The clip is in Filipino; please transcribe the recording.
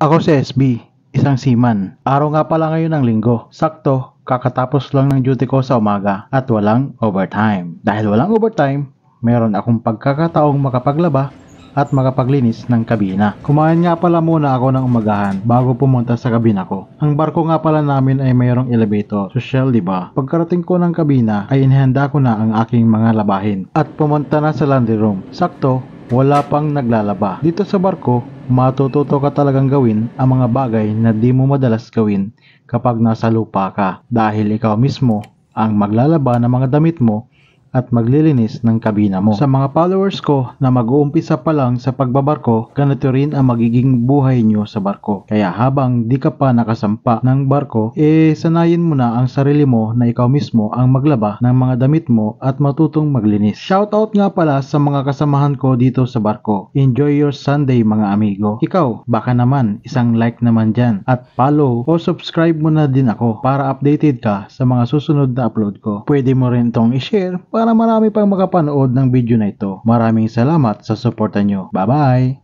Ako si SB, isang seaman. Araw nga pala ngayon ng linggo. Sakto, kakatapos lang ng duty ko sa umaga at walang overtime. Dahil walang overtime, meron akong pagkakataong makapaglaba at makapaglinis ng kabina. Kumain nga pala muna ako ng umagahan bago pumunta sa kabina ko. Ang barko nga pala namin ay mayroong elevator. Social, diba? Pagkarating ko ng kabina ay inihanda ko na ang aking mga labahin at pumunta na sa laundry room. Sakto, wala pang naglalaba. Dito sa barko, matututo ka talagang gawin ang mga bagay na di mo madalas gawin kapag nasa lupa ka dahil ikaw mismo ang maglalaba ng mga damit mo at maglilinis ng kabina mo. Sa mga followers ko na mag-uumpisa pa lang sa pagbabarko, ganito rin ang magiging buhay nyo sa barko. Kaya habang di ka pa nakasampa ng barko, sanayin mo na ang sarili mo na ikaw mismo ang maglaba ng mga damit mo at matutong maglinis. Shoutout nga pala sa mga kasamahan ko dito sa barko. Enjoy your Sunday mga amigo. Ikaw, baka naman isang like naman dyan at follow o subscribe mo na din ako para updated ka sa mga susunod na upload ko. Pwede mo rin tong i-share para marami pang makapanood ng video na ito. Maraming salamat sa suporta nyo. Bye-bye!